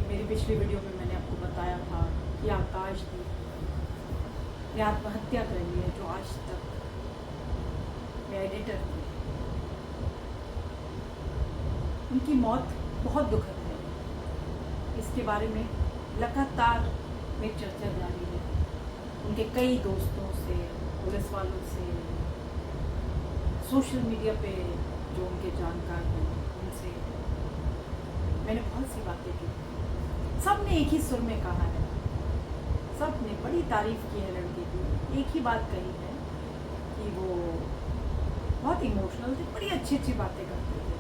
मेरी पिछली वीडियो में मैंने आपको बताया था कि आकाशदीप ने आत्महत्या कर ली है, जो आज तक मैं एडिटर थी। उनकी मौत बहुत दुखद है। इसके बारे में लगातार मेरी चर्चा जारी है, उनके कई दोस्तों से, पुलिस वालों से, सोशल मीडिया पे जो उनके जानकार हैं उनसे मैंने बहुत सी बातें की। सब ने एक ही सुर में कहा है, सब ने बड़ी तारीफ की है लड़के की। एक ही बात कही है कि वो बहुत इमोशनल थे, बड़ी अच्छी अच्छी बातें करते थे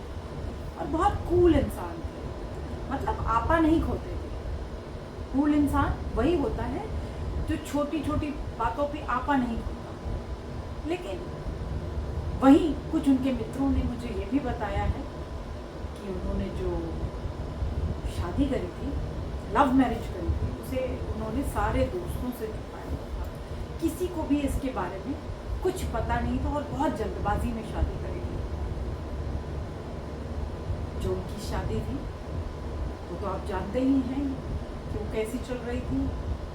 और बहुत कूल इंसान थे। मतलब आपा नहीं खोते थे। कूल इंसान वही होता है जो छोटी छोटी बातों पे आपा नहीं खोता। लेकिन वहीं कुछ उनके मित्रों ने मुझे ये भी बताया है कि उन्होंने जो शादी करी थी, लव मैरिज करी थी, उसे उन्होंने सारे दोस्तों से छुपाया था। किसी को भी इसके बारे में कुछ पता नहीं था और बहुत जल्दबाजी में शादी करी थी। जो उनकी शादी थी वो तो आप जानते ही हैं कि वो कैसी चल रही थी,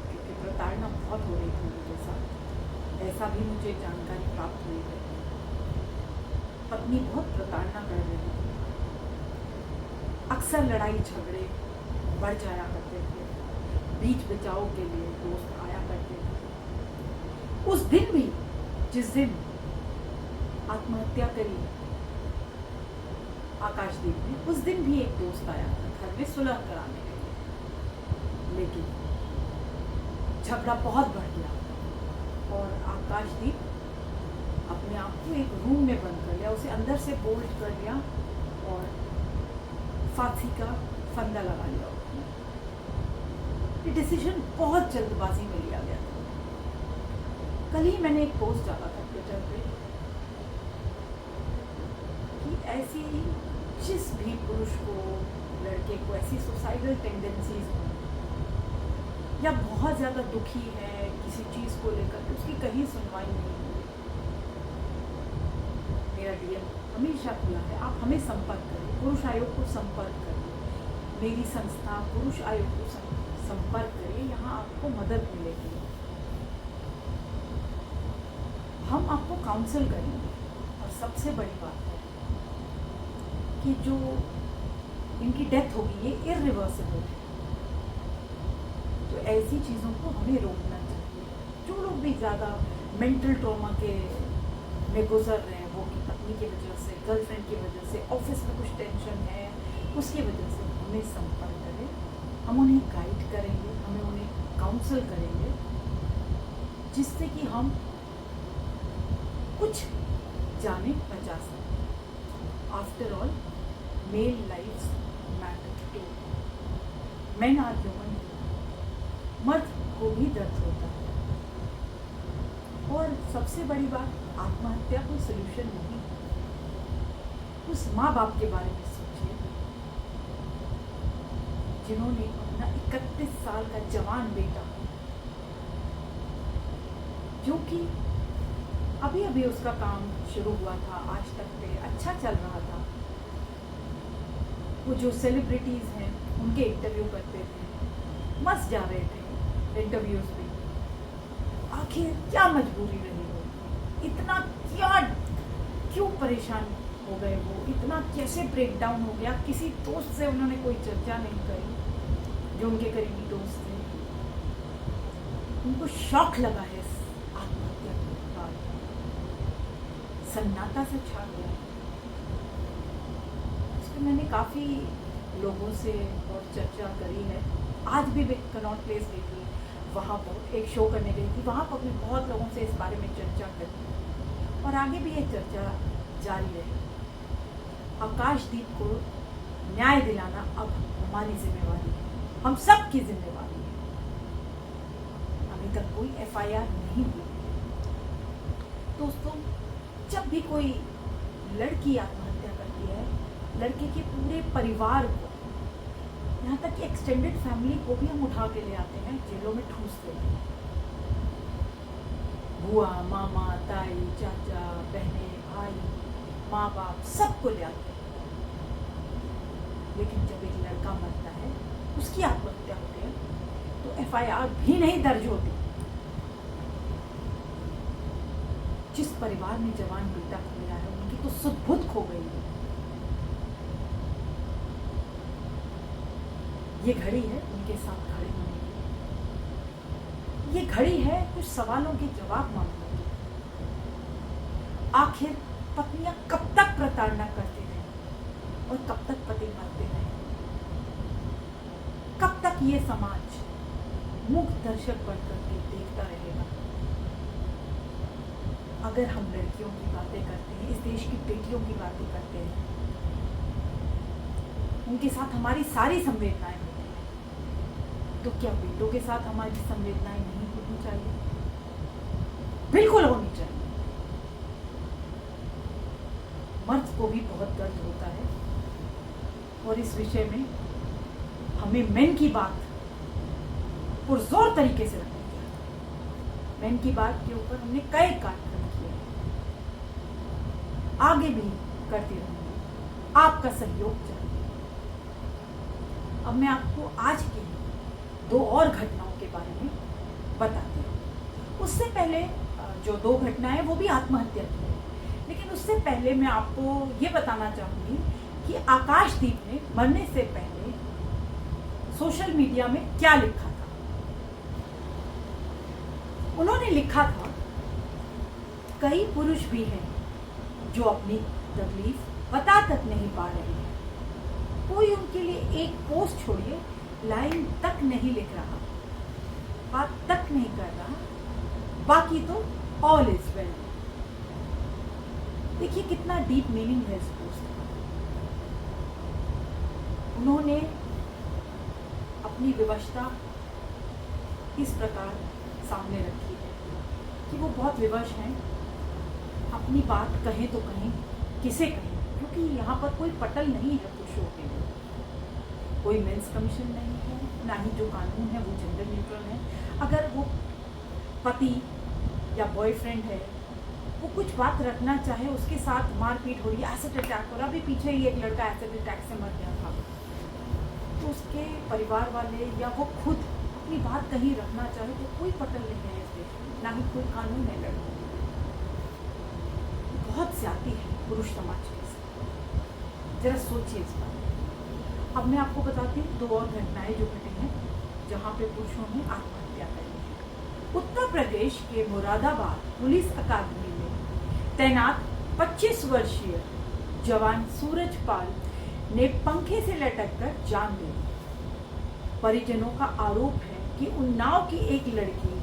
क्योंकि प्रताड़ना बहुत हो रही थी उनके साथ। ऐसा भी मुझे जानकारी प्राप्त हुई है। पत्नी बहुत प्रताड़ना कर रही थी। अक्सर लड़ाई झगड़े बढ़ जाया करते थे। बीच बचाव के लिए दोस्त आया करते थे। उस दिन भी, जिस दिन आत्महत्या करी आकाशदीप ने, उस दिन भी एक दोस्त आया था घर में सुलह कराने के लिए। लेकिन झगड़ा बहुत बढ़ गया और आकाशदीप अपने आप को एक रूम में बंद कर लिया, उसे अंदर से बोल्ट कर लिया और फांसी का फंदा लगा लिया। ये डिसीजन बहुत जल्दबाजी में लिया गया था। कल ही मैंने एक पोस्ट डाला था ट्विटर पे कि ऐसी जिस भी पुरुष को, लड़के को ऐसी सुसाइडल टेंडेंसीज हो या बहुत ज़्यादा दुखी है किसी चीज़ को लेकर के, उसकी कहीं सुनवाई नहीं हुई। मेरा डीएम हमेशा खुला है, आप हमें संपर्क करें, पुरुष आयोग को संपर्क करें, मेरी संस्था पुरुष आयोग को संपर्क करें, यहाँ आपको मदद मिलेगी। हम आपको काउंसल करेंगे। और सबसे बड़ी बात है कि जो इनकी डेथ होगी ये इररिवर्सिबल है, तो ऐसी चीज़ों को हमें रोकना चाहिए। जो लोग भी ज़्यादा मेंटल ट्रॉमा के में गुजर रहे हैं, वो की पत्नी की वजह से, गर्लफ्रेंड की वजह से, ऑफिस में कुछ टेंशन है, उसकी वजह से हमें संपर्क करें। हम उन्हें गाइड करेंगे, हमें उन्हें काउंसल करेंगे, जिससे कि हम कुछ जाने बचा सकें। After all, male lives matter too. Men are human, मर्द को भी दर्द होता है। और सबसे बड़ी बात, आत्महत्या कोई सोल्यूशन नहीं। उस माँ बाप के बारे में सोचिए जिन्होंने अपना 31 साल का जवान बेटा, जो कि अभी अभी उसका काम शुरू हुआ था, आज तक पे अच्छा चल रहा था, वो जो सेलिब्रिटीज़ हैं उनके इंटरव्यू करते थे, मस्त जा रहे थे इंटरव्यूज में। आखिर क्या मजबूरी रही हो, इतना क्यों परेशान हो गए वो, इतना कैसे ब्रेक डाउन हो गया। किसी दोस्त से उन्होंने कोई चर्चा नहीं करी, जो उनके करीबी दोस्त थे। उनको शौक लगा है आत्महत्या के बाद, सन्नाटा से छा गया। इसमें मैंने काफ़ी लोगों से और चर्चा करी है। आज भी मैं कनॉट प्लेस गई थी, वहाँ पर एक शो करने गई थी, वहाँ पर भी बहुत लोगों से इस बारे में चर्चा करी और आगे भी ये चर्चा जारी रहे। आकाशदीप को न्याय दिलाना अब हमारी जिम्मेवारी है, हम सब की जिम्मेवारी है। अभी तक कोई एफआईआर नहीं हुई। दोस्तों, जब भी कोई लड़की आत्महत्या करती है, लड़के के पूरे परिवार को, यहाँ तक कि एक्सटेंडेड फैमिली को भी हम उठा के ले आते हैं, जेलों में ठूसते हैं। बुआ, मामा, ताई, चाचा, बहनें, भाई, माँ बाप, सबको ले आते हैं। लेकिन जब एक लड़का मरता है उसकी आत्महत्या होती है तो FIR भी नहीं दर्ज होती। जिस परिवार ने जवान बेटा खोया है उनकी तो सुध-बुध खो गई है। ये घड़ी है उनके साथ खड़े होने की, ये घड़ी है कुछ सवालों के जवाब मांगने की। आखिर पत्नियां कब तक प्रताड़ना करती रहें और कब तक पति मरते रहें? कब तक ये समाज मूक दर्शक बनकर के देखता रहेगा? अगर हम लड़कियों की बातें करते हैं, इस देश की बेटियों की बातें करते हैं, उनके साथ हमारी सारी संवेदनाएं होती हैं, तो क्या बेटों के साथ हमारी संवेदनाएं नहीं होनी चाहिए? बिल्कुल होनी चाहिए। मर्द को भी बहुत दर्द होता है और इस विषय में हमें मेन की बात पुरजोर तरीके से रखनी चाहिए। मेन की बात के ऊपर हमने कई कार्यक्रम किए हैं, आगे भी करती रहूंगी, आपका सहयोग चाहिए। अब मैं आपको आज की 2 और घटनाओं के बारे में बताती हूँ। उससे पहले जो 2 घटनाएं वो भी आत्महत्या की है, लेकिन उससे पहले मैं आपको ये बताना चाहूंगी कि आकाशदीप ने मरने से पहले सोशल मीडिया में क्या लिखा था। उन्होंने लिखा था, कई पुरुष भी हैं जो अपनी तकलीफ बता तक नहीं पा रहे हैं। कोई उनके लिए एक पोस्ट छोड़िए, लाइन तक नहीं लिख रहा, बात तक नहीं कर रहा, बाकी तो ऑल इज वेल। देखिए कितना डीप मीनिंग है इस पोस्ट का। उन्होंने अपनी विवशता इस प्रकार सामने रखी है कि वो बहुत विवश हैं, अपनी बात कहें तो कहें, किसे कहें, क्योंकि यहाँ पर कोई पटल नहीं है पुरुषों के लिए, कोई मेंस कमीशन नहीं है, ना ही जो कानून है वो जेंडर न्यूट्रल है। अगर वो पति या बॉयफ्रेंड है, वो कुछ बात रखना चाहे, उसके साथ मारपीट हो रही है, एसिड अटैक हो रहा, अभी पीछे ही एक लड़का एसिड अटैक से मर गया था, तो उसके परिवार वाले या वो खुद अपनी बात कहीं रखना चाहे तो कोई पटल नहीं है इस देश में, ना ही कोई कानून है लड़कों। बहुत ज्यादा है पुरुष समाज के साथ, जरा सोचिए इस बात। अब मैं आपको बताती हूँ 2 और घटनाएं जो घटी हैं जहाँ पे पुरुषों ने आत्महत्या करी है। उत्तर प्रदेश के मुरादाबाद पुलिस अकादमी में तैनात 25 वर्षीय जवान सूरजपाल ने पंखे से लटककर जान दे दी। परिजनों का आरोप है कि उन्नाव की एक लड़की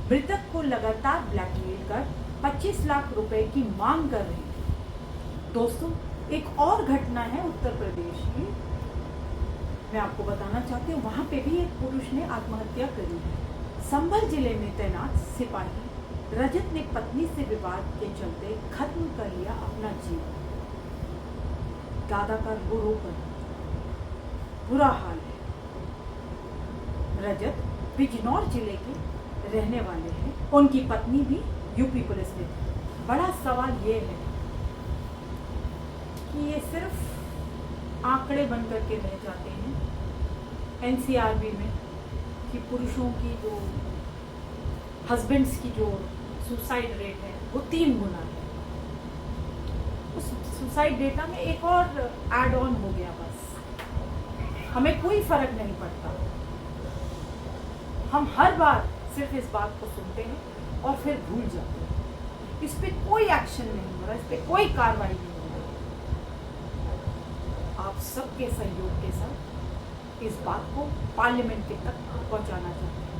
मृतक को लगातार ब्लैकमेल कर 25 लाख रुपए की मांग कर रही थी। दोस्तों, एक और घटना है उत्तर प्रदेश की, मैं आपको बताना चाहती हूँ। वहां पे भी एक पुरुष ने आत्महत्या करी है। संभल जिले में तैनात सिपाही रजत ने पत्नी से विवाद के चलते खत्म कर लिया अपना जीवन। दादा का रो रो कर बुरा हाल है। रजत बिजनौर जिले के रहने वाले हैं, उनकी पत्नी भी यूपी पुलिस में थी। बड़ा सवाल ये है कि ये सिर्फ आंकड़े बन करके रह जाते हैं NCRB में कि पुरुषों की जो हस्बैंड्स की जो सुसाइड रेट है वो 3 गुना है। उस सुसाइड डेटा में एक और ऐड ऑन हो गया, बस हमें कोई फर्क नहीं पड़ता। हम हर बार सिर्फ इस बात को सुनते हैं और फिर भूल जाते हैं। इस पे कोई एक्शन नहीं हो रहा, इस पे कोई कार्रवाई नहीं हो रही। आप सबके सहयोग के साथ इस बात को पार्लियामेंट के तक पहुंचाना चाहते हैं।